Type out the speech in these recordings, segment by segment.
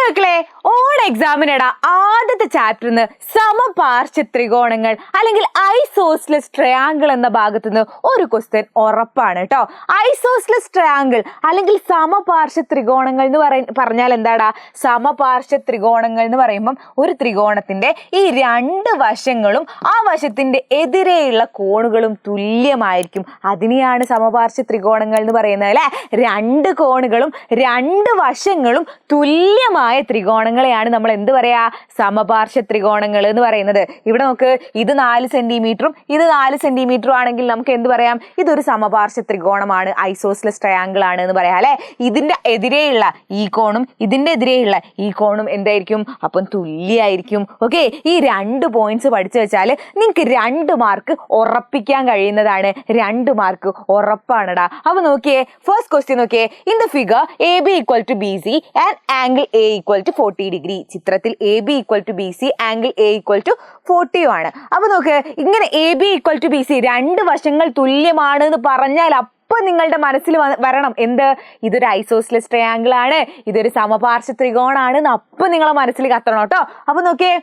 മക്കളെ, ഓൺ എക്സാമിനടാ ആദ്യത്തെ ചാപ്റ്ററിന്ന് സമപാർശ്വ ത്രികോണങ്ങൾ അല്ലെങ്കിൽ ഐസോസ്ലെസ് ട്രയാങ്കിൾ എന്ന ഭാഗത്ത് നിന്ന് ഒരു ക്വസ്റ്റ്യൻ ഉറപ്പാണ് കേട്ടോ. ഐസോസ്ലെസ് ട്രയാങ്കിൾ അല്ലെങ്കിൽ സമപാർശ്വ ത്രികോണങ്ങൾ എന്ന് പറഞ്ഞാൽ എന്താടാ? സമപാർശ്വ ത്രികോണങ്ങൾ എന്ന് പറയുമ്പം ഒരു ത്രികോണത്തിന്റെ ഈ രണ്ട് വശങ്ങളും ആ വശത്തിന്റെ എതിരെയുള്ള കോണുകളും തുല്യമായിരിക്കും. അതിനെയാണ് സമപാർശ്വ ത്രികോണങ്ങൾ എന്ന് പറയുന്നത് അല്ലെ. രണ്ട് കോണുകളും രണ്ട് വശങ്ങളും തുല്യമായ ത്രികോണങ്ങളെയാണ് നമ്മൾ എന്ത് പറയാ? സമപാർശ്വ ത്രികോണങ്ങൾ എന്ന് പറയുന്നത്. ഇവിടെ നോക്ക്, ഇത് 4 സെന്റിമീറ്ററും ഇത് 4 സെന്റിമീറ്ററും ആണെങ്കിൽ നമുക്ക് എന്ത് പറയാം? ഇതൊരു സമപാർശ്വ ത്രികോണമാണ്, ഐസോസ്ലെസ് ട്രയാങ്കിൾ ആണ് എന്ന് പറയാം അല്ലെ. ഇതിന്റെ എതിരെയുള്ള ഈ കോണും ഇതിന്റെ എതിരെയുള്ള ഈ കോണും എന്തായിരിക്കും? അപ്പം തുല്യായിരിക്കും. ഓക്കെ, ഈ 2 പോയിന്റ്സ് പഠിച്ചു വെച്ചാൽ നിങ്ങൾക്ക് 2 മാർക്ക് ഉറപ്പിക്കാൻ കഴിയുന്നതാണ്. 2 മാർക്ക് ഉറപ്പാണടാ. അപ്പൊ നോക്കിയേ, ഫസ്റ്റ് ക്വസ്റ്റ്യൻ നോക്കിയേ. In the figure A B equal to B C and angle A equal to 40 degree. ചിത്രത്തിൽ A B equal to B C, angle A equal to 40 ആണ്. അപ്പൊ നോക്ക്, ഇങ്ങനെ A B equal to B C രണ്ട് വശങ്ങൾ തുല്യമാണ് എന്ന് പറഞ്ഞാൽ അപ്പൊ നിങ്ങളുടെ മനസ്സിൽ വരണം എന്ത്? ഇതൊരു ഐസോസ്ലെസ് ട്രയാങ്കിൾ ആണ്, ഇതൊരു സമപാർശ്വ ത്രികോണാണ് എന്ന് അപ്പൊ നിങ്ങളെ മനസ്സിൽ കത്തണം കേട്ടോ. അപ്പൊ നോക്കിയേ,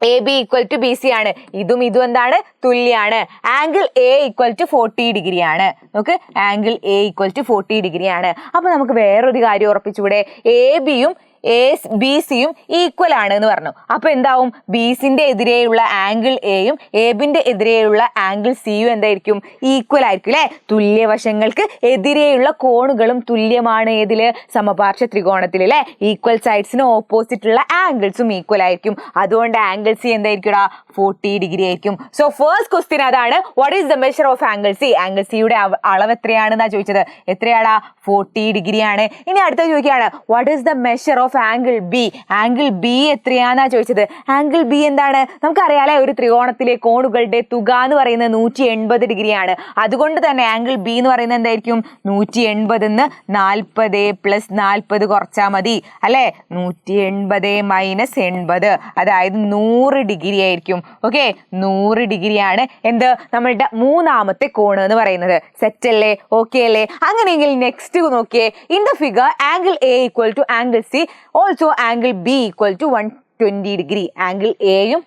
A B equal to B C ആണ്, ഇതും എന്താണ്? തുല്യാണ്. Angle A equal to 40 degree ആണ്. നോക്ക്, angle A equal to 40 degree ആണ്. അപ്പൊ നമുക്ക് വേറൊരു കാര്യം ഉറപ്പിച്ചുകൂടെ? എ ബിയും ബി സിയും ഈക്വൽ ആണ് എന്ന് പറഞ്ഞു. അപ്പൊ എന്താവും? ബി സിന്റെ എതിരെയുള്ള ആംഗിൾ എയും എ ബിന്റെ എതിരെയുള്ള ആംഗിൾ സിയും എന്തായിരിക്കും? ഈക്വൽ ആയിരിക്കും അല്ലെ. തുല്യവശങ്ങൾക്ക് എതിരെയുള്ള കോണുകളും തുല്യമാണ്. ഏതില്? സമപാർശ്വ ത്രികോണത്തിൽ അല്ലെ. ഈക്വൽ സൈഡ്സിന് ഓപ്പോസിറ്റ് ഉള്ള ആംഗിൾസും ഈക്വൽ ആയിരിക്കും. അതുകൊണ്ട് ആംഗിൾ സി എന്തായിരിക്കും? 40 ഡിഗ്രി ആയിരിക്കും. സോ ഫസ്റ്റ് ക്വസ്റ്റ്യൻ അതാണ്. What is the measure of angle C? Angle സിയുടെ അളവ് എത്രയാണെന്നാ ചോദിച്ചത്. എത്രയാടാ? 40 ഡിഗ്രി ആണ്. ഇനി അടുത്ത ചോദിക്കുകയാണ്, what is the measure of angle B? Angle B എത്രയാന്നാ ചോദിച്ചത്. ആംഗിൾ ബി എന്താണ്? നമുക്കറിയാലേ, ഒരു ത്രികോണത്തിലെ കോണുകളുടെ തുക എന്ന് പറയുന്നത് 180 ഡിഗ്രിയാണ്. അതുകൊണ്ട് തന്നെ ആംഗിൾ ബി എന്ന് പറയുന്നത് എന്തായിരിക്കും? 180 40 പ്ലസ് 40 കുറച്ചാൽ മതി അല്ലെ. 180 മൈനസ് 80, അതായത് 100 ഡിഗ്രി ആയിരിക്കും. ഓക്കെ, 100 ഡിഗ്രിയാണ് എന്ത്? നമ്മളുടെ മൂന്നാമത്തെ കോണ് എന്ന് പറയുന്നത്. സെറ്റ് അല്ലേ? ഓക്കെ അല്ലേ? അങ്ങനെയെങ്കിൽ നെക്സ്റ്റ് നോക്കിയേ. In the figure angle A equal to angle C, also angle B equal to 120 degree. Angle എയും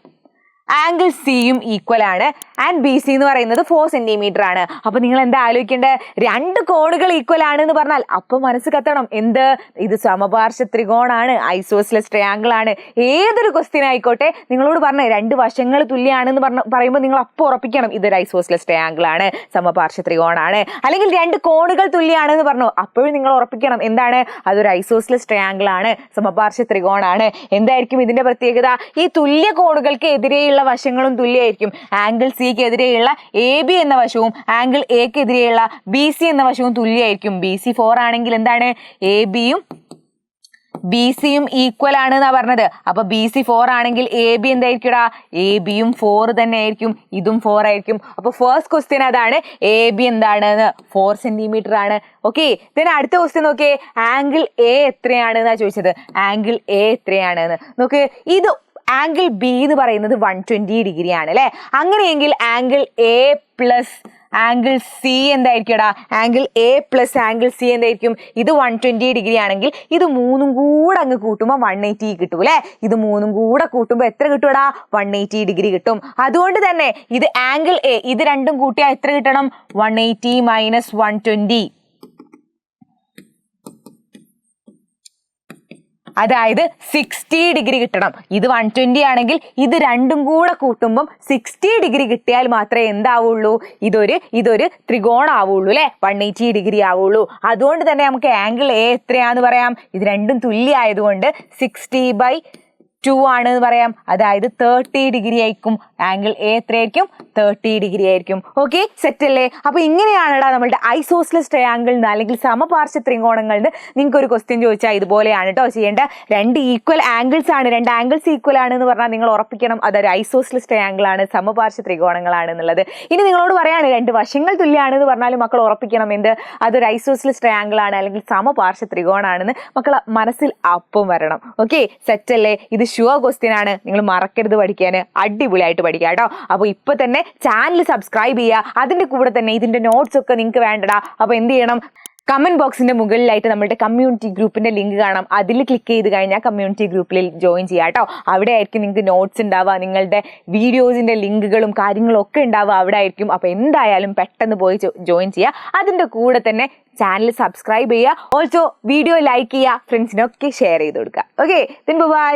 ആംഗിൾ സിയും ഈക്വൽ ആണ്. ആൻഡ് ബി സി എന്ന് പറയുന്നത് 4 സെന്റിമീറ്റർ ആണ്. അപ്പൊ നിങ്ങൾ എന്താ ആലോചിക്കേണ്ടത്? 2 കോണുകൾ ഈക്വൽ ആണ് എന്ന് പറഞ്ഞാൽ അപ്പൊ മനസ്സ് കത്തണം എന്ത്? ഇത് സമപാർശ്വ ത്രികോണാണ്, ഐസോസ്ലെസ് ട്രയാങ്കിൾ ആണ്. ഏതൊരു ക്വസ്റ്റ്യൻ ആയിക്കോട്ടെ, നിങ്ങളോട് പറഞ്ഞ 2 വശങ്ങൾ തുല്യമാണെന്ന് പറയുമ്പോൾ നിങ്ങൾ അപ്പോൾ ഉറപ്പിക്കണം ഇതൊരു ഐസോസ്ലെസ് ട്രയാങ്കിൾ ആണ്, സമപാർശ്വ ത്രികോണാണ്. അല്ലെങ്കിൽ 2 കോണുകൾ തുല്യമാണെന്ന് പറഞ്ഞു, അപ്പോഴും നിങ്ങൾ ഉറപ്പിക്കണം എന്താണ്? അതൊരു ഐസോസ്ലെസ് ട്രയാങ്കിൾ ആണ്, സമപാർശ്വ ത്രികോണാണ്. എന്തായിരിക്കും ഇതിന്റെ പ്രത്യേകത? ഈ തുല്യ കോണുകൾക്ക് എതിരെയുള്ള വശങ്ങളും തുല്യമായിരിക്കും. ആംഗിൾ സിക്ക് എതിരെയുള്ള എ ബി എന്ന വശവും ആംഗിൾ എക്ക് എതിരെയുള്ള ബി സി എന്ന വശവും തുല്യമായിരിക്കും. ബി സി 4 ആണെങ്കിൽ എന്താണ്? എ ബിയും ബി സിയും ഈക്വൽ ആണ് എന്നാ പറഞ്ഞത്. അപ്പൊ ബി സി 4 ആണെങ്കിൽ എ ബി എന്തായിരിക്കും? എ ബിയും 4 തന്നെ ആയിരിക്കും, ഇതും 4 ആയിരിക്കും. അപ്പൊ ഫസ്റ്റ് ക്വസ്റ്റ്യൻ അതാണ്. എ ബി എന്താണ്? 4 സെന്റിമീറ്റർ ആണ്. ഓക്കെ, then അടുത്ത ക്വസ്റ്റ്യൻ നോക്കിയേ. ആംഗിൾ എ എത്രയാണ് എന്നാ ചോദിച്ചത്. ആംഗിൾ എ എത്രയാണെന്ന് നോക്ക്. ഇത് ആംഗിൾ ബി എന്ന് പറയുന്നത് 120 ഡിഗ്രി ആണ് അല്ലെ. അങ്ങനെയെങ്കിൽ angle A plus angle C എന്തായിരിക്കും? Angle A plus angle C എന്തായിരിക്കും? ഇത് 120 ഡിഗ്രി ആണെങ്കിൽ ഇത് 3ഉം കൂടെ അങ്ങ് കൂട്ടുമ്പോൾ 180 കിട്ടും അല്ലെ. ഇത് 3ഉം കൂടെ കൂട്ടുമ്പോൾ എത്ര കിട്ടും? 180 ഡിഗ്രി കിട്ടും. അതുകൊണ്ട് തന്നെ ഇത് ആംഗിൾ എ, ഇത് രണ്ടും കൂട്ടിയാൽ എത്ര കിട്ടണം? 180 മൈനസ് 120, അതായത് 60 ഡിഗ്രി കിട്ടണം. ഇത് 120 ആണെങ്കിൽ ഇത് രണ്ടും കൂടെ കൂട്ടുമ്പം 60 ഡിഗ്രി കിട്ടിയാൽ മാത്രമേ എന്താവുള്ളൂ? ഇതൊരു ത്രികോണം ആവുള്ളൂ അല്ലെ. 180 ഡിഗ്രി ആവുള്ളൂ. അതുകൊണ്ട് തന്നെ നമുക്ക് ആംഗിൾ എ എത്രയാന്ന് പറയാം? ഇത് രണ്ടും തുല്യ ആയതുകൊണ്ട് 60/2 ആണ് എന്ന് പറയാം. അതായത് 30 ഡിഗ്രി ആയിരിക്കും. ആംഗിൾ എ എത്രയായിരിക്കും? 30 ഡിഗ്രി ആയിരിക്കും. ഓക്കെ, സെറ്റ് അല്ലേ? അപ്പൊ ഇങ്ങനെയാണടാ നമ്മളുടെ ഐസോസ്ലെസ് ട്രയാങ്കിൾ അല്ലെങ്കിൽ സമപാർശ്വ ത്രികോണങ്ങളിൽ നിങ്ങൾക്ക് ഒരു ക്വസ്റ്റ്യൻ ചോദിച്ചാൽ ഇതുപോലെയാണ് കേട്ടോ ചെയ്യേണ്ട. 2 ഈക്വൽ ആംഗിൾസ് ആണ്, 2 ആംഗിൾസ് ഈക്വൽ ആണ് എന്ന് പറഞ്ഞാൽ നിങ്ങൾ ഉറപ്പിക്കണം അതൊരു ഐസോസ്ലെസ് ട്രയാങ്കിൾ ആണ്, സമപാർശ്വ ത്രികോണങ്ങളാണ് എന്നുള്ളത്. ഇനി നിങ്ങളോട് പറയാണ് 2 വശങ്ങൾ തുല്യമാണെന്ന് പറഞ്ഞാലും മക്കൾ ഉറപ്പിക്കണം എന്ത്? അതൊരു ഐസോസ്ലെസ് ട്രയാങ്കിൾ ആണ് അല്ലെങ്കിൽ സമപാർശ്വ ത്രികോണാണെന്ന് മക്കളെ മനസ്സിൽ അപ്പം വരണം. ഓക്കെ, സെറ്റ് അല്ലേ? ഇത് ഷുവർ ക്വസ്റ്റ്യൻ ആണ്, നിങ്ങൾ മറക്കരുത് പഠിക്കാൻ. അടിപൊളിയായിട്ട് പഠിക്കുക കേട്ടോ. അപ്പോൾ ഇപ്പൊ തന്നെ ചാനൽ സബ്സ്ക്രൈബ് ചെയ്യുക. അതിന്റെ കൂടെ തന്നെ ഇതിന്റെ നോട്ട്സ് ഒക്കെ നിങ്ങൾക്ക് വേണ്ടടാ. അപ്പോൾ എന്ത് ചെയ്യണം? കമന്റ് ബോക്സിന്റെ മുകളിലായിട്ട് നമ്മുടെ കമ്മ്യൂണിറ്റി ഗ്രൂപ്പിന്റെ ലിങ്ക് കാണാം. അതിൽ ക്ലിക്ക് ചെയ്ത് കഴിഞ്ഞാൽ കമ്മ്യൂണിറ്റി ഗ്രൂപ്പിൽ ജോയിൻ ചെയ്യാം കേട്ടോ. അവിടെ ആയിരിക്കും നിങ്ങൾക്ക് നോട്ട്സ് ഉണ്ടാവുക, നിങ്ങളുടെ വീഡിയോസിന്റെ ലിങ്കുകളും കാര്യങ്ങളും ഒക്കെ ഉണ്ടാവുക അവിടെ ആയിരിക്കും. അപ്പോൾ എന്തായാലും പെട്ടെന്ന് പോയി ജോയിൻ ചെയ്യുക. അതിന്റെ കൂടെ തന്നെ ചാനൽ സബ്സ്ക്രൈബ് ചെയ്യുക. ഓൾസോ വീഡിയോ ലൈക്ക് ചെയ്യുക, ഫ്രണ്ട്സിനൊക്കെ ഷെയർ ചെയ്ത് കൊടുക്കുക. Okay, by.